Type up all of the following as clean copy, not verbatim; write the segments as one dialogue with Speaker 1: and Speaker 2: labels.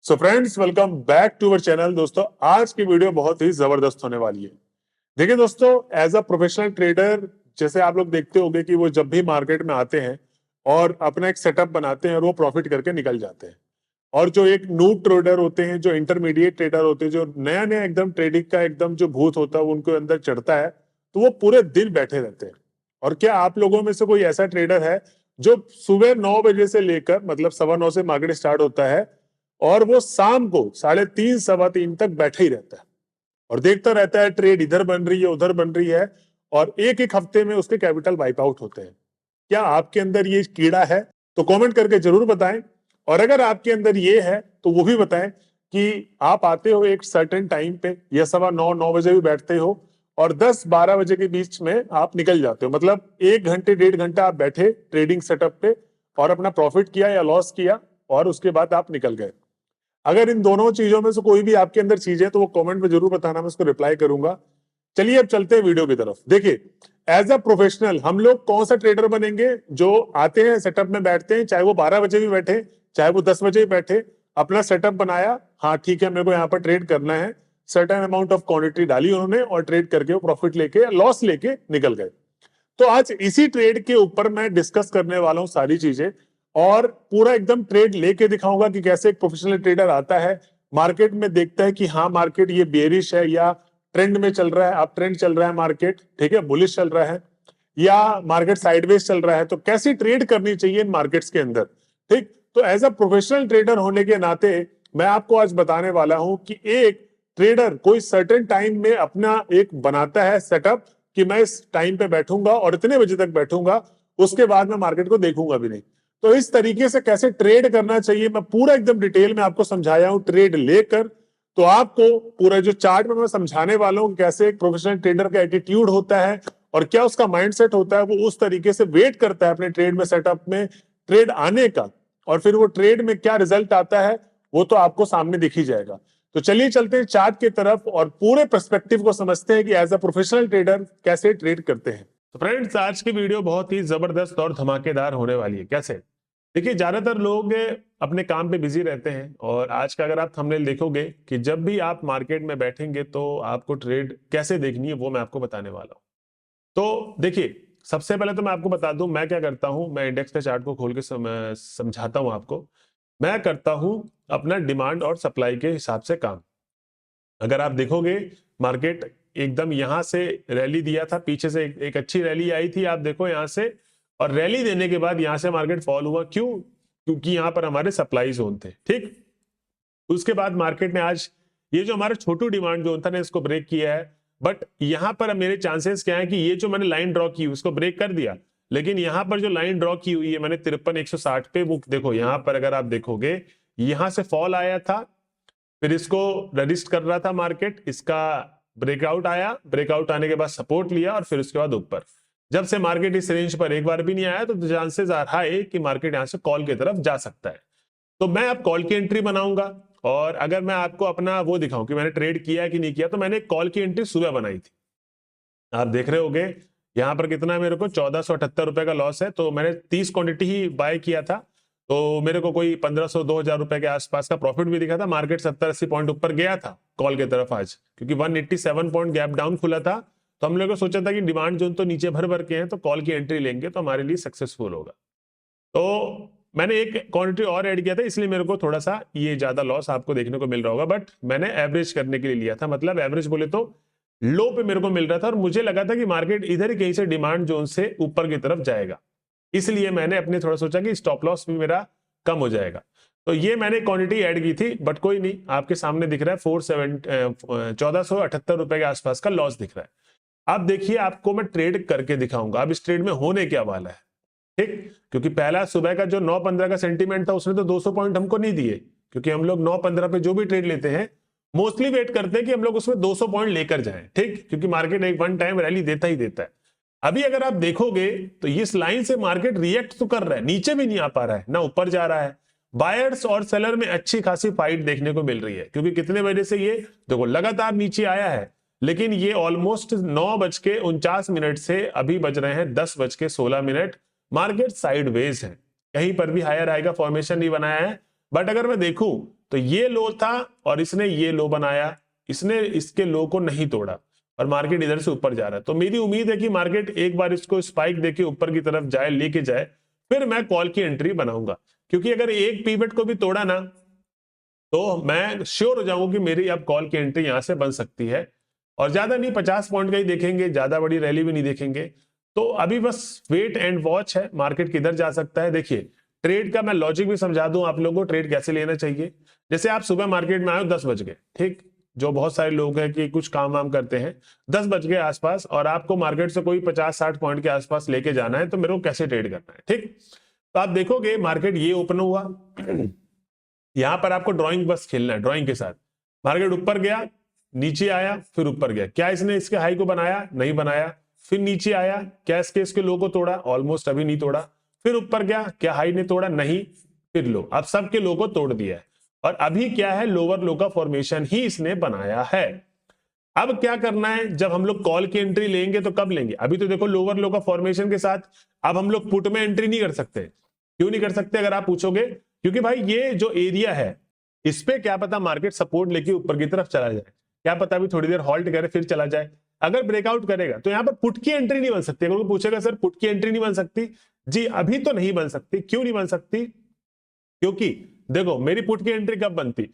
Speaker 1: So friends, welcome back to our channel. दोस्तों, आज की वीडियो बहुत ही जबरदस्त होने वाली है। देखिए दोस्तों, एज अ प्रोफेशनल ट्रेडर जैसे आप लोग देखते होंगे कि वो जब भी मार्केट में आते हैं और अपना एक सेटअप बनाते हैं और वो प्रॉफिट करके निकल जाते हैं। और जो एक न्यू ट्रेडर होते हैं, जो इंटरमीडिएट ट्रेडर होते हैं, जो नया नया एकदम ट्रेडिंग का एकदम जो भूत होता है वो उनके अंदर चढ़ता है, तो वो पूरे दिन बैठे रहते हैं। और क्या आप लोगों में से कोई ऐसा ट्रेडर है जो सुबह 9 बजे से लेकर मतलब 9:15 से मार्केट स्टार्ट होता है और वो शाम को 3:30 3:15 तक बैठे ही रहता है और देखता रहता है ट्रेड इधर बन रही है उधर बन रही है, और एक एक हफ्ते में उसके कैपिटल वाइप आउट होते हैं। क्या आपके अंदर ये कीड़ा है? तो कमेंट करके जरूर बताएं। और अगर आपके अंदर ये है तो वो भी बताएं कि आप आते हो एक सर्टेन टाइम पे, या 9:15 9 बजे भी बैठते हो और 10 12 बजे के बीच में आप निकल जाते हो। मतलब 1 घंटे 1.5 घंटा आप बैठे ट्रेडिंग सेटअप पे और अपना प्रॉफिट किया या लॉस किया और उसके बाद आप निकल गए। अगर इन दोनों चीजों में से कोई भी आपके अंदर चीज है तो वो कमेंट में जरूर बताना, मैं उसको रिप्लाई करूंगा। चलिए अब चलते हैं वीडियो की तरफ। देखिए, एज अ प्रोफेशनल हम लोग कौन सा ट्रेडर बनेंगे? जो आते हैं सेटअप में बैठते हैं, चाहे वो 12 बजे भी बैठे चाहे वो 10 बजे भी बैठे, अपना सेटअप बनाया, हाँ ठीक है मेरे को यहाँ पर ट्रेड करना है, सर्टेन अमाउंट ऑफ क्वांटिटी डाली उन्होंने और ट्रेड करके वो प्रॉफिट लेके लॉस लेके निकल गए। तो आज इसी ट्रेड के ऊपर मैं डिस्कस करने वाला हूं सारी चीजें, और पूरा एकदम ट्रेड लेके दिखाऊंगा कि कैसे एक प्रोफेशनल ट्रेडर आता है मार्केट में, देखता है कि हाँ मार्केट ये बेरिश है या ट्रेंड में चल रहा है, अप ट्रेंड चल रहा है मार्केट, ठीक है, बुलिश चल रहा है या मार्केट साइडवेज चल रहा है, तो कैसी ट्रेड करनी चाहिए इन मार्केट्स के अंदर। ठीक, तो एज अ प्रोफेशनल ट्रेडर होने के नाते मैं आपको आज बताने वाला हूं कि एक ट्रेडर कोई सर्टेन टाइम में अपना एक बनाता है सेटअप कि मैं इस टाइम पे बैठूंगा और इतने बजे तक बैठूंगा, उसके बाद मैं मार्केट को देखूंगा भी नहीं। तो इस तरीके से कैसे ट्रेड करना चाहिए मैं पूरा एकदम डिटेल में आपको समझाया हूं ट्रेड लेकर। तो आपको पूरा जो चार्ट में मैं समझाने वाला हूं कैसे एक प्रोफेशनल ट्रेडर का एटीट्यूड होता है और क्या उसका माइंडसेट होता है, वो उस तरीके से वेट करता है अपने ट्रेड में सेटअप में ट्रेड आने का, और फिर वो ट्रेड में क्या रिजल्ट आता है वो तो आपको सामने दिख ही जाएगा। तो चलिए चलते हैं चार्ट की तरफ और पूरे पर्सपेक्टिव को समझते हैं कि एज अ प्रोफेशनल ट्रेडर कैसे ट्रेड करते हैं। तो फ्रेंड्स, आज की वीडियो बहुत ही जबरदस्त और धमाकेदार होने वाली है। कैसे? देखिए, ज्यादातर लोग अपने काम पे बिजी रहते हैं और आज का अगर आप थंबनेल देखोगे कि जब भी आप मार्केट में बैठेंगे तो आपको ट्रेड कैसे देखनी है वो मैं आपको बताने वाला हूं। तो देखिए, सबसे पहले तो मैं आपको बता दूं मैं क्या करता हूं। मैं इंडेक्स के चार्ट को खोल के समझाता हूं आपको। मैं करता हूं अपना डिमांड और सप्लाई के हिसाब से काम। अगर आप देखोगे मार्केट एकदम यहां से रैली दिया था, पीछे से एक अच्छी रैली आई थी, आप देखो यहां से, और रैली देने के बाद यहां से मार्केट फॉल हुआ। क्यों? क्योंकि यहां पर हमारे सप्लाई जोन थे। ठीक, उसके बाद मार्केट ने आज ये जो हमारा छोटू डिमांड जोन था ना, इसको ब्रेक किया है। बट यहां पर मेरे चांसेस क्या है कि ये जो मैंने लाइन ड्रॉ की उसको ब्रेक कर दिया, लेकिन यहां पर जो लाइन ड्रॉ की हुई है मैंने 53 160 पे, वो देखो यहां पर अगर आप देखोगे यहां से फॉल आया था, फिर इसको रजिस्ट कर रहा था मार्केट, इसका ब्रेकआउट आया, ब्रेकआउट आने के बाद सपोर्ट लिया और फिर उसके बाद ऊपर। जब से मार्केट इस रेंज पर एक बार भी नहीं आया तो चांसेस हाई कि मार्केट यहां से कॉल की तरफ जा सकता है। तो मैं अब कॉल की एंट्री बनाऊंगा, और अगर मैं आपको अपना वो दिखाऊं कि मैंने ट्रेड किया कि नहीं किया, तो मैंने कॉल की एंट्री सुबह बनाई थी। आप देख रहे होगे यहां पर कितना मेरे को 1478 रुपए का लॉस है। तो मैंने 30 क्वांटिटी ही बाय किया था, तो मेरे को कोई 1500 2000 रुपए के आसपास का प्रॉफिट भी दिखा था। मार्केट 70 80 पॉइंट ऊपर गया था कॉल की तरफ आज, क्योंकि 187 पॉइंट गैप डाउन खुला था। तो हम लोगों को सोचा था कि डिमांड जोन तो नीचे भर भर के हैं, तो कॉल की एंट्री लेंगे तो हमारे लिए सक्सेसफुल होगा। तो मैंने एक क्वांटिटी और ऐड किया था, इसलिए मेरे को थोड़ा सा ये ज्यादा लॉस आपको देखने को मिल रहा होगा। बट मैंने एवरेज करने के लिए लिया था, मतलब एवरेज बोले तो लो पे मेरे को मिल रहा था और मुझे लगा था कि मार्केट इधर ही कहीं से डिमांड जोन से ऊपर की तरफ जाएगा, इसलिए मैंने अपने थोड़ा सोचा कि स्टॉप लॉस भी मेरा कम हो जाएगा। तो ये मैंने क्वांटिटी ऐड की थी, बट कोई नहीं, आपके सामने दिख रहा है 1478 रुपए के आसपास का लॉस दिख रहा है। अब देखिए, आपको मैं ट्रेड करके दिखाऊंगा अब इस ट्रेड में होने क्या वाला है। ठीक, क्योंकि पहला सुबह का जो 9:15 का सेंटीमेंट था उसने तो 200 पॉइंट हमको नहीं दिए, क्योंकि हम लोग 9:15 पे जो भी ट्रेड लेते हैं मोस्टली वेट करते हैं कि हम लोग उसमें 200 पॉइंट लेकर जाएं। ठीक, क्योंकि मार्केट एक वन टाइम रैली देता ही देता है। अभी अगर आप देखोगे तो इस लाइन से मार्केट रिएक्ट तो कर रहा है, नीचे भी नहीं आ पा रहा है ना ऊपर जा रहा है। बायर्स और सेलर में अच्छी खासी फाइट देखने को मिल रही है, क्योंकि कितने बजे से ये देखो लगातार नीचे आया है, लेकिन ये ऑलमोस्ट 9:49 से अभी बज रहे हैं 10:16। मार्केट साइडवेज है, कहीं पर भी हायर हाई का फॉर्मेशन नहीं बनाया है। बट अगर मैं देखूं तो ये लो था और इसने ये लो बनाया, इसने इसके लो को नहीं तोड़ा और मार्केट इधर से ऊपर जा रहा है। तो मेरी उम्मीद है कि मार्केट एक बार इसको स्पाइक देके ऊपर की तरफ जाए, लेके जाए, फिर मैं कॉल की एंट्री बनाऊंगा। क्योंकि अगर एक पिवट को भी तोड़ा ना तो मैं श्योर हो जाऊंगा कि मेरी अब कॉल की एंट्री यहां से बन सकती है। और ज्यादा नहीं, 50 पॉइंट का ही देखेंगे, ज्यादा बड़ी रैली भी नहीं देखेंगे। तो अभी बस वेट एंड वॉच है, मार्केट किधर जा सकता है। देखिए ट्रेड का मैं लॉजिक भी समझा दूं आप लोगों को, ट्रेड कैसे लेना चाहिए। जैसे आप सुबह मार्केट में आए 10 बज गए, ठीक, जो बहुत सारे लोग हैं कि कुछ काम वाम करते हैं, 10 बज गए आसपास और आपको मार्केट से कोई 50-60 पॉइंट के आसपास लेके जाना है, तो मेरे को कैसे ट्रेड करना है, ठीक। तो आप देखोगे मार्केट ये ओपन हुआ, यहां पर आपको ड्राइंग बस खेलना है, ड्राइंग के साथ। मार्केट ऊपर गया, नीचे आया, फिर ऊपर गया, क्या इसने इसके हाई को बनाया, नहीं बनाया। फिर नीचे आया, क्या इसके लो को तोड़ा, ऑलमोस्ट अभी नहीं तोड़ा। फिर ऊपर गया, क्या हाई ने तोड़ा, नहीं। फिर लो, अब सबके लो को तोड़ दिया है और अभी क्या है, लोअर लो का फॉर्मेशन ही इसने बनाया है। अब क्या करना है, जब हम लोग कॉल की एंट्री लेंगे तो कब लेंगे, अभी तो देखो लोअर लो का फॉर्मेशन के साथ अब हम लोग पुट में एंट्री नहीं कर सकते। क्यों नहीं कर सकते अगर आप पूछोगे, क्योंकि भाई ये जो एरिया है इस पे क्या पता मार्केट सपोर्ट लेके ऊपर की तरफ चला जाए, क्या पता अभी थोड़ी देर हॉल्ट करे फिर चला जाए। अगर ब्रेकआउट करेगा तो यहां पर पुट की एंट्री नहीं बन सकती। अगर कोई पूछेगा सर पुट की एंट्री नहीं बन सकती, जी अभी तो नहीं बन सकती। क्यों नहीं बन सकती, क्योंकि देखो मेरी पुट की एंट्री कब बनती,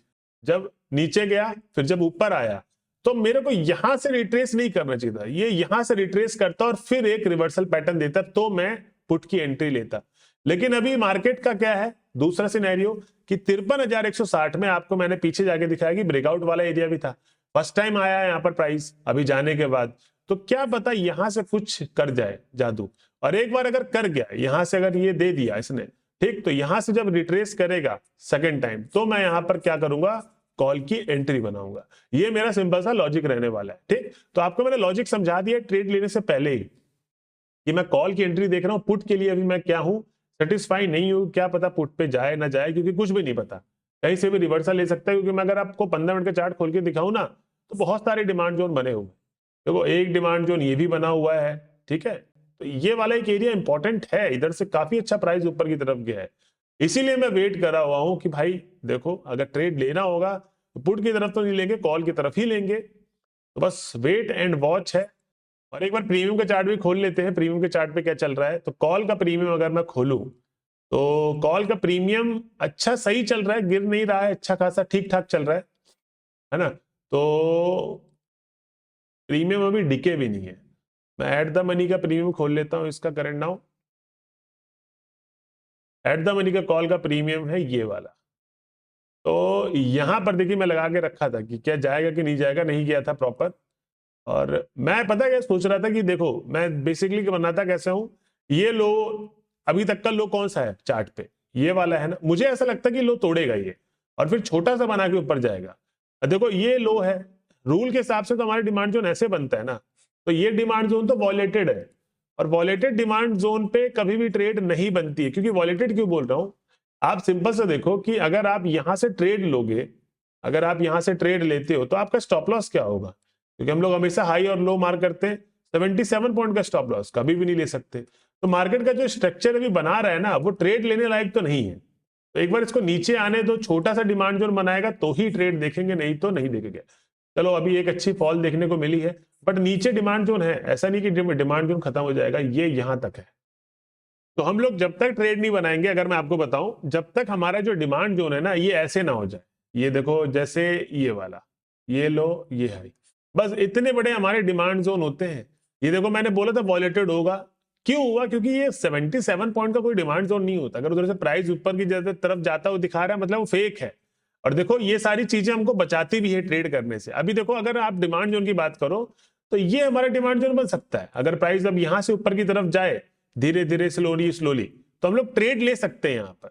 Speaker 1: जब नीचे गया फिर जब ऊपर आया, तो मेरे को यहां से रिट्रेस नहीं करना चाहिए था, ये यहां से रिट्रेस करता और फिर एक रिवर्सल पैटर्न देता तो मैं पुट की एंट्री लेता। लेकिन अभी मार्केट का क्या है, दूसरा सिनेरियो कि 53,160 में आपको मैंने पीछे जाके दिखाया कि ब्रेकआउट वाला एरिया भी था, फर्स्ट टाइम आया है यहाँ पर प्राइस अभी जाने के बाद। तो क्या पता यहां से कुछ कर जाए जादू, और एक बार अगर कर गया यहां से, अगर ये दे दिया इसने, ठीक, तो यहां से जब रिट्रेस करेगा सेकंड टाइम तो मैं यहां पर क्या करूंगा, कॉल की एंट्री बनाऊंगा। ये मेरा सिंपल सा लॉजिक रहने वाला है, ठीक। तो आपको मैंने लॉजिक समझा दिया ट्रेड लेने से पहले ही कि मैं कॉल की एंट्री देख रहा हूं, पुट के लिए अभी मैं क्या हूं, सेटिस्फाई नहीं हूं, क्या पता पुट पे जाए ना जाए, क्योंकि कुछ भी नहीं पता, कहीं से भी रिवर्सल ले सकता है। क्योंकि मैं अगर आपको 15 मिनट का चार्ट खोल के दिखाऊं ना तो बहुत सारे डिमांड जोन बने हुए, देखो एक डिमांड जोन ये भी बना हुआ है, ठीक है। तो ये वाला एक एरिया इंपॉर्टेंट है, इधर से काफी अच्छा प्राइस ऊपर की तरफ गया है, इसीलिए मैं वेट कर रहा हुआ हूं कि भाई देखो अगर ट्रेड लेना होगा तो पुट की तरफ तो नहीं लेंगे, कॉल की तरफ ही लेंगे। तो बस वेट एंड वॉच है। और एक बार प्रीमियम का चार्ट भी खोल लेते हैं, प्रीमियम के चार्ट पे क्या चल रहा है। तो कॉल का प्रीमियम अगर मैं खोलूं तो कॉल का प्रीमियम अच्छा सही चल रहा है, गिर नहीं रहा है, अच्छा खासा ठीक ठाक चल रहा है ना। तो प्रीमियम अभी डिके भी नहीं है। मैं एट द मनी का प्रीमियम खोल लेता हूं, इसका current now at the money का कॉल का प्रीमियम है ये वाला। तो यहां पर देखिए मैं लगा के रखा था कि क्या जाएगा कि नहीं जाएगा, नहीं गया था प्रॉपर। और मैं पता क्या सोच रहा था कि देखो मैं बेसिकली बनाता कैसे हूं, ये लो अभी तक का लो कौन सा है चार्ट पे, ये वाला है ना, मुझे ऐसा लगता है कि लो तोड़ेगा ये और फिर छोटा सा बना के ऊपर जाएगा। देखो ये लो है, रूल के हिसाब से तो हमारे डिमांड जोन ऐसे बनता है ना, तो ये डिमांड जोन तो वॉलेटेड है और वॉलेटेड डिमांड जोन पे कभी भी ट्रेड नहीं बनती है। क्योंकि वॉलेटेड क्यों बोल रहा हूं, आप सिंपल से देखो कि अगर आप यहां से ट्रेड लोगे, अगर आप यहां से ट्रेड लेते हो तो आपका स्टॉप लॉस क्या होगा, क्योंकि हम लोग हमेशा हाई और लो मार्क करते हैं। 77 पॉइंट का स्टॉप लॉस कभी भी नहीं ले सकते। तो मार्केट का जो स्ट्रक्चर अभी बना रहा है ना वो ट्रेड लेने लायक तो नहीं है। तो एक बार इसको नीचे आने दो, छोटा सा डिमांड जोन बनाएगा तो ही ट्रेड देखेंगे, नहीं तो नहीं देखेंगे। चलो अभी एक अच्छी फॉल देखने को मिली है, बट नीचे डिमांड जोन है, ऐसा नहीं कि डिमांड जोन खत्म हो जाएगा, ये यहां तक है। तो हम लोग जब तक ट्रेड नहीं बनाएंगे, अगर मैं आपको बताऊं, जब तक हमारा जो डिमांड जोन है ना ये ऐसे ना हो जाए, ये देखो जैसे ये वाला, ये लो ये हाई, बस इतने बड़े हमारे डिमांड जोन होते हैं। ये देखो मैंने बोला था वॉलेटेड होगा, क्यों हुआ, क्योंकि ये 77 पॉइंट का कोई डिमांड जोन नहीं होता। अगर उधर से प्राइस ऊपर की तरफ जाता हुआ दिखा रहा है मतलब वो फेक है। और देखो ये सारी चीजें हमको बचाती भी है ट्रेड करने से। अभी देखो अगर आप डिमांड जोन की बात करो तो ये हमारा डिमांड जोन बन सकता है। अगर प्राइस अब यहां से ऊपर की तरफ जाए धीरे धीरे स्लोली तो हम लोग ट्रेड ले सकते हैं यहां पर।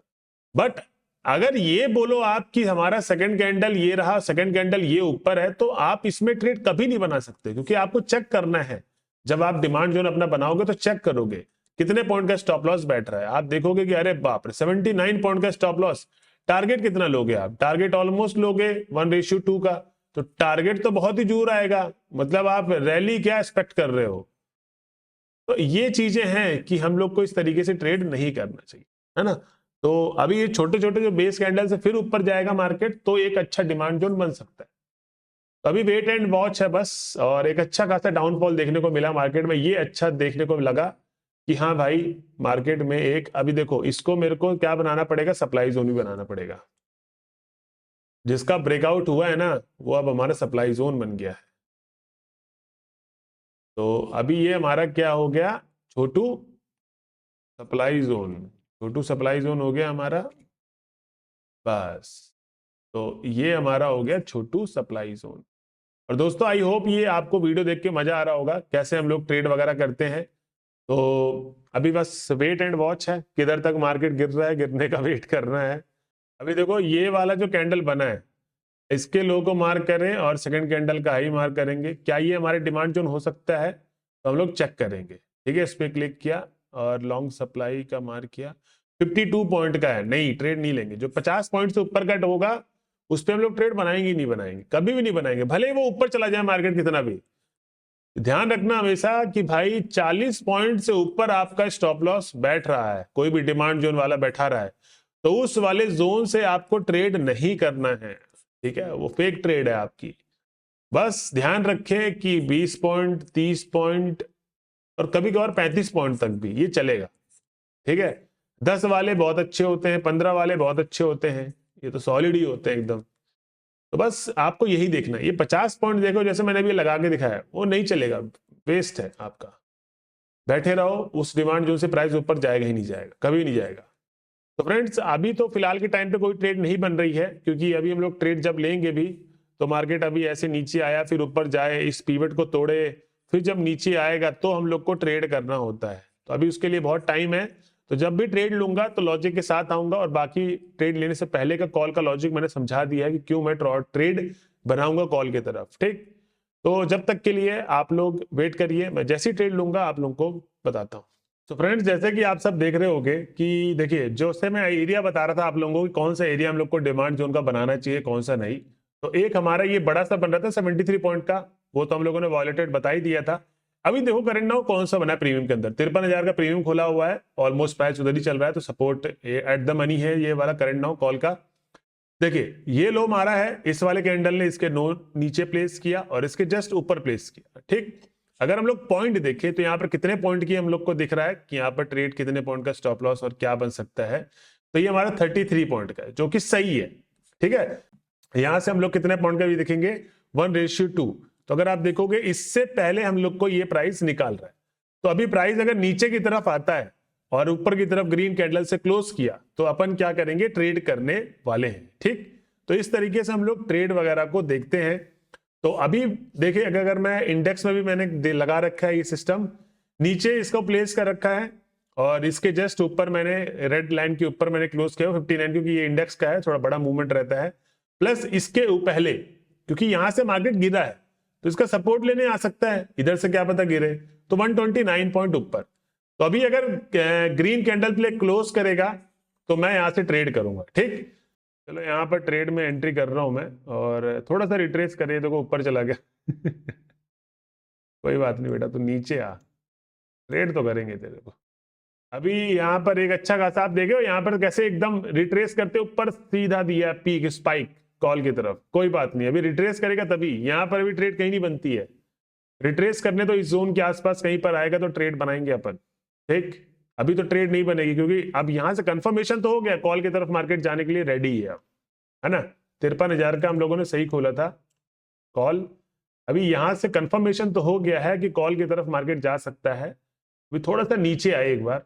Speaker 1: बट अगर ये बोलो आप कि हमारा सेकंड कैंडल ये रहा, सेकंड कैंडल ये ऊपर है, तो आप इसमें ट्रेड कभी नहीं बना सकते, क्योंकि आपको चेक करना है। जब आप डिमांड जोन अपना बनाओगे तो चेक करोगे कितने पॉइंट का स्टॉप लॉस बैठ रहा है। आप देखोगे कि अरे बाप रे 79 पॉइंट का स्टॉप लॉस, टारगेट कितना लोगे आप, टारगेट ऑलमोस्ट लोगे 1:2 का, तो टारगेट तो बहुत ही दूर आएगा, मतलब आप रैली क्या एक्सपेक्ट कर रहे हो। तो ये चीजें हैं कि हम लोग को इस तरीके से ट्रेड नहीं करना चाहिए, है ना। तो अभी ये छोटे छोटे जो बेस कैंडल से फिर ऊपर जाएगा मार्केट तो एक अच्छा डिमांड जोन बन सकता है। तो अभी वेट एंड वॉच है बस, और एक अच्छा खासा डाउनफॉल देखने को मिला मार्केट में। ये अच्छा देखने को लगा कि हाँ भाई मार्केट में एक, अभी देखो इसको मेरे को क्या बनाना पड़ेगा, सप्लाई जोन भी बनाना पड़ेगा। जिसका ब्रेकआउट हुआ है ना वो अब हमारा सप्लाई जोन बन गया है। तो अभी ये हमारा क्या हो गया, छोटू सप्लाई जोन, छोटू सप्लाई जोन हो गया हमारा बस। तो ये हमारा हो गया छोटू सप्लाई जोन। और दोस्तों आई होप ये आपको वीडियो देख के मजा आ रहा होगा कैसे हम लोग ट्रेड वगैरह करते हैं। तो अभी बस वेट एंड वॉच है, किधर तक मार्केट गिर रहा है, गिरने का वेट करना है। अभी देखो ये वाला जो कैंडल बना है इसके लो को मार्क करें और सेकंड कैंडल का हाई मार्क करेंगे, क्या ये हमारे डिमांड जोन हो सकता है, तो हम लोग चेक करेंगे। ठीक है, इस पर क्लिक किया और लॉन्ग सप्लाई का मार्क किया, 52 पॉइंट का है, नहीं ट्रेड नहीं लेंगे। जो 50 पॉइंट से ऊपर कट होगा उस पर हम लोग ट्रेड बनाएंगे ही नहीं, बनाएंगे कभी भी नहीं बनाएंगे, भले ही वो ऊपर चला जाए मार्केट कितना भी। ध्यान रखना हमेशा कि भाई 40 पॉइंट से ऊपर आपका स्टॉप लॉस बैठ रहा है, कोई भी डिमांड जोन वाला बैठा रहा है तो उस वाले जोन से आपको ट्रेड नहीं करना है। ठीक है, वो फेक ट्रेड है आपकी। बस ध्यान रखें कि 20 पॉइंट 30 पॉइंट और कभी कभार 35 पॉइंट तक भी ये चलेगा। ठीक है, 10 वाले बहुत अच्छे होते हैं, 15 वाले बहुत अच्छे होते हैं, ये तो सॉलिड ही होते हैं एकदम। तो बस आपको यही देखना है। ये 50 पॉइंट देखो जैसे मैंने अभी लगा के दिखाया, वो नहीं चलेगा, वेस्ट है आपका। बैठे रहो उस डिमांड जोन से, प्राइस ऊपर जाएगा ही नहीं, जाएगा कभी नहीं जाएगा। तो फ्रेंड्स अभी तो फिलहाल के टाइम पे कोई ट्रेड नहीं बन रही है, क्योंकि अभी हम लोग ट्रेड जब लेंगे भी तो मार्केट अभी ऐसे नीचे आया फिर ऊपर जाए, इस पीवट को तोड़े, फिर जब नीचे आएगा तो हम लोग को ट्रेड करना होता है। तो अभी उसके लिए बहुत टाइम है। तो जब भी ट्रेड लूंगा तो लॉजिक के साथ आऊंगा, और बाकी ट्रेड लेने से पहले का कॉल का लॉजिक मैंने समझा दिया है कि क्यों मैं ट्रेड बनाऊंगा कॉल की तरफ। ठीक, तो जब तक के लिए आप लोग वेट करिए, मैं जैसी ट्रेड लूंगा आप लोगों को बताता हूँ। तो फ्रेंड्स जैसे कि आप सब देख रहे होंगे कि देखिए जो से मैं एरिया बता रहा था आप लोगों को कि कौन सा एरिया हम लोग को डिमांड जोन का बनाना चाहिए कौन सा नहीं। तो एक हमारा ये बड़ा सा बन रहा था 73 पॉइंट का, वो तो हम लोगों ने वॉलेटेड बता ही दिया था। अभी देखो करंट नाउ कौन सा बना है प्रीमियम के अंदर, 53,000 का प्रीमियम खोला हुआ है, ऑलमोस्ट प्राइस उधर ही चल रहा है। तो सपोर्ट एट द मनी है ये वाला करंट नाउ कॉल का। देखिए ये लो मारा है, इस वाले कैंडल ने इसके नो नीचे प्लेस किया और इसके जस्ट ऊपर प्लेस किया। ठीक, अगर हम लोग पॉइंट देखें तो यहाँ पर कितने पॉइंट की हम लोग को दिख रहा है कि यहाँ पर ट्रेड कितने पॉइंट का स्टॉप लॉस और क्या बन सकता है। तो ये हमारा 33 पॉइंट का है जो कि सही है। ठीक है, यहां से हम लोग कितने पॉइंट का भी देखेंगे 1:2। तो अगर आप देखोगे इससे पहले हम लोग को ये प्राइस निकाल रहा है। तो अभी प्राइस अगर नीचे की तरफ आता है और ऊपर की तरफ ग्रीन कैंडल से क्लोज किया तो अपन क्या करेंगे, ट्रेड करने वाले हैं। ठीक, तो इस तरीके से हम लोग ट्रेड वगैरह को देखते हैं। तो अभी देखिए अगर मैं इंडेक्स में भी मैंने लगा रखा है ये सिस्टम, नीचे इसको प्लेस कर रखा है और इसके जस्ट ऊपर मैंने रेड लाइन के ऊपर मैंने क्लोज किया 59, क्योंकि ये इंडेक्स का है, थोड़ा बड़ा मूवमेंट रहता है। प्लस इसके पहले क्योंकि यहां से मार्केट गिरा है तो इसका सपोर्ट लेने आ सकता है, इधर से क्या पता गिरे, तो 129 पॉइंट ऊपर। तो अभी अगर ग्रीन कैंडल प्ले क्लोज करेगा तो मैं यहां से ट्रेड करूंगा। ठीक, चलो यहाँ पर ट्रेड में एंट्री कर रहा हूं मैं, और थोड़ा सा रिट्रेस करिए, देखो ऊपर चला गया कोई बात नहीं बेटा, तू नीचे आ, ट्रेड तो करेंगे तेरे को। अभी यहाँ पर एक अच्छा खासा आप देखे हो, यहाँ पर कैसे एकदम रिट्रेस करते ऊपर सीधा दिया पीक स्पाइक कॉल की तरफ। कोई बात नहीं, अभी रिट्रेस करेगा तभी, यहाँ पर भी ट्रेड कहीं नहीं बनती है। रिट्रेस करने तो इस जोन के आसपास कहीं पर आएगा तो ट्रेड बनाएंगे अपन। ठीक, अभी तो ट्रेड नहीं बनेगी क्योंकि अब यहां से कंफर्मेशन तो हो गया कॉल की तरफ मार्केट जाने के लिए रेडी है अब, है ना। 53,000 का हम लोगों ने सही खोला था कॉल। अभी यहां से कंफर्मेशन तो हो गया है कि कॉल की तरफ मार्केट जा सकता है। अभी थोड़ा सा नीचे आए एक बार,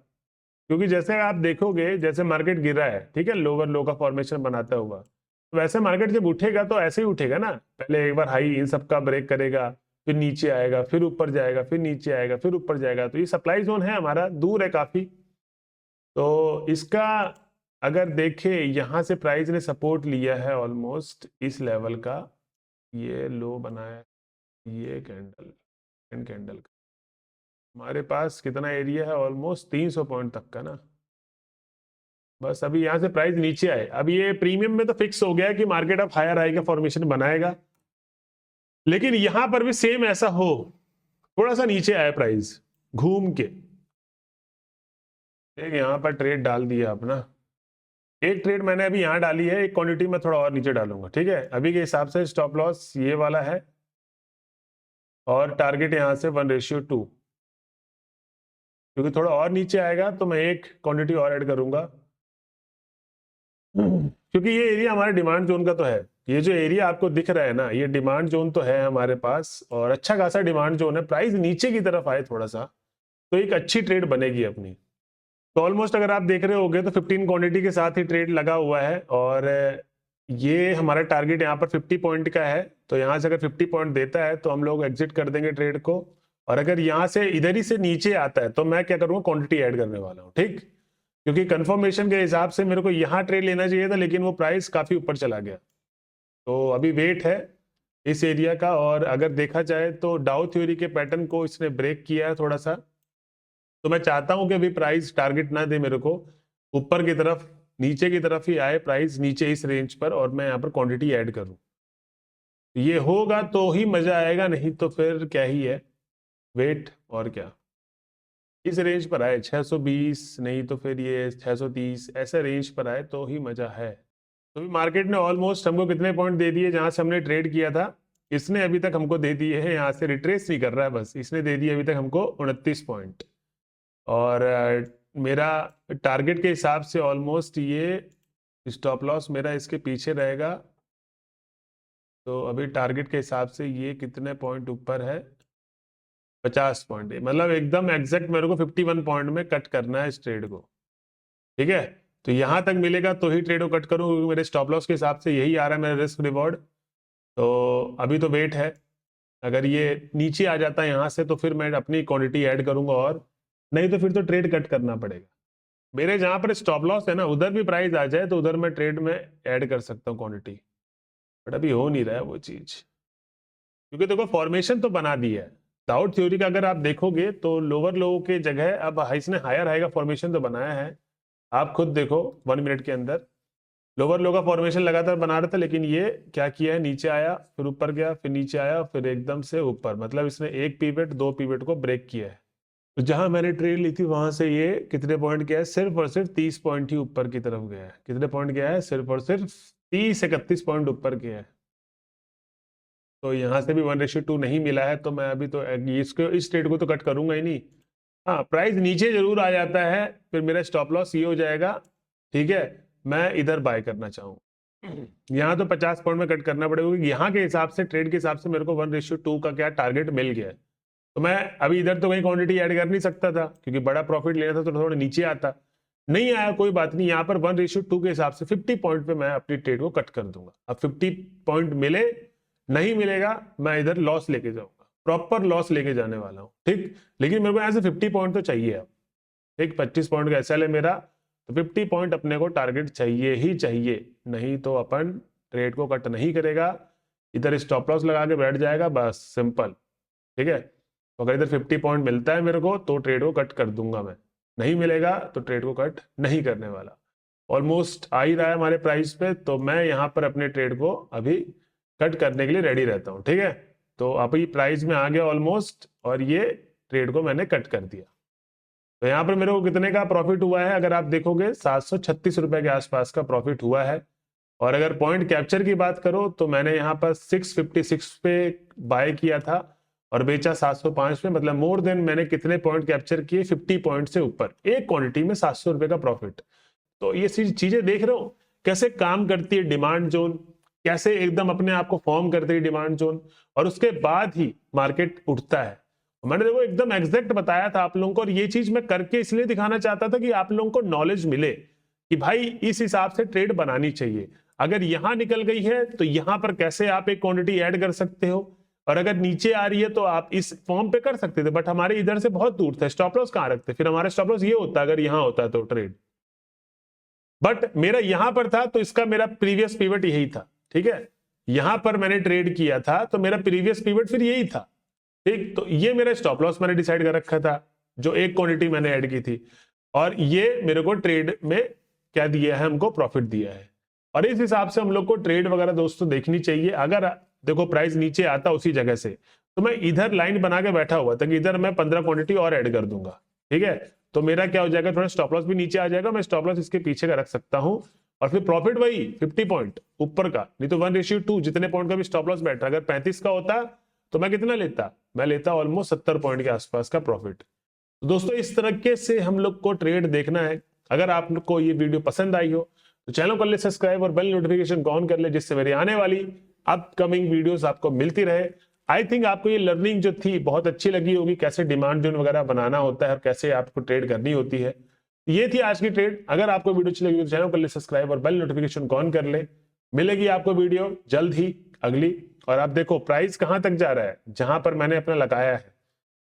Speaker 1: क्योंकि जैसे आप देखोगे जैसे मार्केट गिरा है, ठीक है, लोअर लो का फॉर्मेशन बनाता हुआ, तो वैसे मार्केट जब उठेगा तो ऐसे ही उठेगा ना, पहले एक बार हाई इन सब का ब्रेक करेगा, फिर नीचे आएगा, फिर ऊपर जाएगा, फिर नीचे आएगा, फिर ऊपर जाएगा। तो ये सप्लाई जोन है हमारा, दूर है काफी। तो इसका अगर देखें यहां से प्राइस ने सपोर्ट लिया है ऑलमोस्ट इस लेवल का, ये लो बनाया, ये कैंडल कैंडल का हमारे पास कितना एरिया है, ऑलमोस्ट 300 पॉइंट तक का ना। बस अभी यहां से प्राइस नीचे आए, अब ये प्रीमियम में तो फिक्स हो गया है कि मार्केट अब हायर हाई का फॉर्मेशन बनाएगा, लेकिन यहां पर भी सेम ऐसा हो, थोड़ा सा नीचे आया प्राइस घूम के, एक यहां पर ट्रेड डाल दिया अपना, एक ट्रेड मैंने अभी यहाँ डाली है, एक क्वांटिटी में थोड़ा और नीचे डालूंगा, ठीक है। अभी के हिसाब से स्टॉप लॉस ये वाला है और टारगेट यहाँ से 1:2, क्योंकि थोड़ा और नीचे आएगा तो मैं एक क्वांटिटी और ऐड करूंगा, क्योंकि ये एरिया हमारे डिमांड जोन का तो है। ये जो एरिया आपको दिख रहा है ना, ये डिमांड जोन तो है हमारे पास और अच्छा खासा डिमांड जोन है। प्राइस नीचे की तरफ आए थोड़ा सा तो एक अच्छी ट्रेड बनेगी अपनी। तो ऑलमोस्ट अगर आप देख रहे होगे तो 15 क्वांटिटी के साथ ही ट्रेड लगा हुआ है और ये हमारा टारगेट यहाँ पर 50 पॉइंट का है। तो यहाँ से अगर 50 पॉइंट देता है तो हम लोग एग्जिट कर देंगे ट्रेड को, और अगर यहाँ से इधर ही से नीचे आता है तो मैं क्या करूँगा, क्वांटिटी ऐड करने वाला हूँ, ठीक। क्योंकि कंफर्मेशन के हिसाब से मेरे को यहाँ ट्रेड लेना चाहिए था, लेकिन वो प्राइस काफी ऊपर चला गया। तो अभी वेट है इस एरिया का, और अगर देखा जाए तो डाउ थ्योरी के पैटर्न को इसने ब्रेक किया है थोड़ा सा। तो मैं चाहता हूं कि अभी प्राइस टारगेट ना दे मेरे को, ऊपर की तरफ, नीचे की तरफ ही आए प्राइस नीचे इस रेंज पर, और मैं यहाँ पर क्वांटिटी ऐड करूं। ये होगा तो ही मजा आएगा, नहीं तो फिर क्या ही है, वेट और क्या। इस रेंज पर आए 620, नहीं तो फिर ये 630, ऐसे रेंज पर आए तो ही मजा है। तो भी मार्केट ने ऑलमोस्ट हमको कितने पॉइंट दे दिए जहां से हमने ट्रेड किया था, इसने अभी तक हमको दे दिए हैं, यहाँ से रिट्रेस नहीं कर रहा है बस, इसने दे दिए अभी तक हमको 29 पॉइंट। और मेरा टारगेट के हिसाब से ऑलमोस्ट ये स्टॉप लॉस मेरा इसके पीछे रहेगा। तो अभी टारगेट के हिसाब से ये कितने पॉइंट ऊपर है, 50 पॉइंट, मतलब एकदम एग्जैक्ट मेरे को 51 पॉइंट में कट करना है इस ट्रेड को, ठीक है। तो यहां तक मिलेगा तो ही ट्रेड को कट करूं, क्योंकि मेरे स्टॉप लॉस के हिसाब से यही आ रहा है मेरा रिस्क रिवॉर्ड। तो अभी तो वेट है, अगर ये नीचे आ जाता है यहाँ से तो फिर मैं अपनी क्वांटिटी ऐड करूंगा, और नहीं तो फिर तो ट्रेड कट करना पड़ेगा। मेरे जहां पर स्टॉप लॉस है ना, उधर भी प्राइस आ जाए तो उधर मैं ट्रेड में ऐड कर सकता हूँ क्वांटिटी, बट अभी हो नहीं रहा है वो चीज, क्योंकि देखो फॉर्मेशन तो बना दी है। डाउट थ्योरी का अगर आप देखोगे तो लोअर लोगों के जगह अब इसने हायर हाई का फॉर्मेशन तो बनाया है। आप खुद देखो 1 मिनट के अंदर लोअर लो का फॉर्मेशन लगातार बना रहा था, लेकिन ये क्या किया है, नीचे आया फिर ऊपर गया फिर नीचे आया फिर एकदम से ऊपर, मतलब इसने एक पीवट 2 पीवट को ब्रेक किया है। तो जहां मैंने ट्रेड ली थी वहां से ये कितने पॉइंट गया है, सिर्फ और सिर्फ 30 पॉइंट ही ऊपर की तरफ गया है। कितने पॉइंट गया है, सिर्फ और सिर्फ 30-31 पॉइंट ऊपर गया है। तो यहाँ से भी 1:2 नहीं मिला है, तो मैं अभी तो इसको इस ट्रेड को तो कट करूंगा ही नहीं। हाँ, प्राइस नीचे जरूर आ जाता है फिर मेरा स्टॉप लॉस ये हो जाएगा, ठीक है। मैं इधर बाय करना चाहूँ, यहाँ तो 50 पॉइंट में कट करना पड़ेगा, क्योंकि यहाँ के हिसाब से ट्रेड के हिसाब से मेरे को 1:2 का क्या टारगेट मिल गया है। तो मैं अभी इधर तो कहीं क्वांटिटी ऐड कर नहीं सकता था, क्योंकि बड़ा प्रॉफिट लेना था तो थोड़ा नीचे आता, नहीं आया कोई बात नहीं। यहाँ पर 1:2 के हिसाब से 50 पॉइंट पे मैं अपनी ट्रेड को कट कर दूंगा। अब 50 पॉइंट मिले नहीं मिलेगा, मैं इधर लॉस लेके जाऊंगा, प्रॉपर लॉस लेके जाने वाला हूँ, ठीक। लेकिन मेरे को यहाँ से 50 पॉइंट तो चाहिए अब, ठीक। 25 पॉइंट का एसएल है मेरा, तो 50 पॉइंट अपने को टारगेट चाहिए ही चाहिए, नहीं तो अपन ट्रेड को कट नहीं करेगा, इधर स्टॉप लॉस लगा के बैठ जाएगा, बस सिंपल, ठीक है। तो अगर इधर 50 पॉइंट मिलता है मेरे को तो ट्रेड को कट कर दूंगा मैं, नहीं मिलेगा तो ट्रेड को कट नहीं करने वाला। ऑलमोस्ट आ ही रहा है हमारे प्राइस पे, तो मैं यहाँ पर अपने ट्रेड को अभी कट करने के लिए रेडी रहता हूँ, ठीक है। तो अभी प्राइस में आ गया ऑलमोस्ट, और ये ट्रेड को मैंने कट कर दिया। तो यहाँ पर मेरे को कितने का प्रॉफिट हुआ है, अगर आप देखोगे 736 रुपए के आसपास का प्रॉफिट हुआ है। और अगर पॉइंट कैप्चर की बात करो तो मैंने यहाँ पर 656 पे बाय किया था और बेचा 705 पे, मतलब मोर देन मैंने कितने पॉइंट कैप्चर किए, 50 पॉइंट से ऊपर, एक क्वांटिटी में 700 रुपए का प्रॉफिट। तो ये चीजें देख रहे हो कैसे काम करती है डिमांड जोन, कैसे एकदम अपने आप को फॉर्म करती है डिमांड जोन, और उसके बाद ही मार्केट उठता है। मैंने देखो एकदम एग्जैक्ट बताया था आप लोगों को, और ये चीज मैं करके इसलिए दिखाना चाहता था कि आप लोगों को नॉलेज मिले कि भाई इस हिसाब से ट्रेड बनानी चाहिए। अगर यहां निकल गई है तो यहां पर कैसे आप एक क्वांटिटी ऐड कर सकते हो, और अगर नीचे आ रही है तो आप इस फॉर्म पे कर सकते थे, बट हमारे इधर से बहुत दूर था, स्टॉप लॉस कहां रखते, फिर हमारा स्टॉप लॉस ये होता अगर यहां होता तो ट्रेड, बट मेरा यहां पर था तो इसका मेरा प्रीवियस पिवट यही था, ठीक है। यहां पर मैंने ट्रेड किया था तो मेरा प्रीवियस पिवट फिर यही था, ठीक। तो ये मेरा स्टॉप लॉस मैंने डिसाइड कर रखा था, जो एक क्वांटिटी मैंने ऐड की थी, और ये मेरे को ट्रेड में क्या दिया है, हमको प्रॉफिट दिया है। और इस हिसाब से हम लोग को ट्रेड वगैरह दोस्तों देखनी चाहिए। अगर देखो प्राइस नीचे आता उसी जगह से, तो मैं इधर लाइन बना के बैठा हुआ था कि इधर मैं 15 क्वांटिटी और ऐड कर दूंगा, ठीक है। तो मेरा क्या हो जाएगा, थोड़ा स्टॉप लॉस भी नीचे आ जाएगा, मैं स्टॉप लॉस इसके पीछे का रख सकता हूं, और फिर प्रॉफिट वही 50 पॉइंट ऊपर का, नहीं तो 1:2 जितने पॉइंट का भी स्टॉप लॉस बैठा, अगर 35 का होता तो मैं कितना लेता, मैं लेता ऑलमोस्ट 70 पॉइंट के आसपास का प्रॉफिट। तो दोस्तों इस तरीके से हम लोग को ट्रेड देखना है। अगर आप लोग को ये वीडियो पसंद आई हो तो चैनल कर ले सब्सक्राइब और बेल नोटिफिकेशन को ऑन कर ले, जिससे मेरी आने वाली अपकमिंग वीडियोस आपको मिलती रहे। आई थिंक आपको ये लर्निंग जो थी बहुत अच्छी लगी होगी, कैसे डिमांड जोन वगैरह बनाना होता है और कैसे आपको ट्रेड करनी होती है। ये थी आज की ट्रेड। अगर आपको वीडियो अच्छी लगी तो चैनल कर ले सब्सक्राइब और बेल नोटिफिकेशन को ऑन कर ले। मिलेगी आपको वीडियो जल्द ही अगली। और आप देखो प्राइस कहां तक जा रहा है, जहां पर मैंने अपना लगाया है।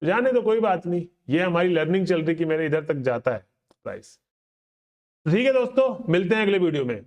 Speaker 1: जाने तो कोई बात नहीं, ये हमारी लर्निंग चल रही कि मेरे इधर तक जाता है प्राइस। ठीक है दोस्तों, मिलते हैं अगले वीडियो में।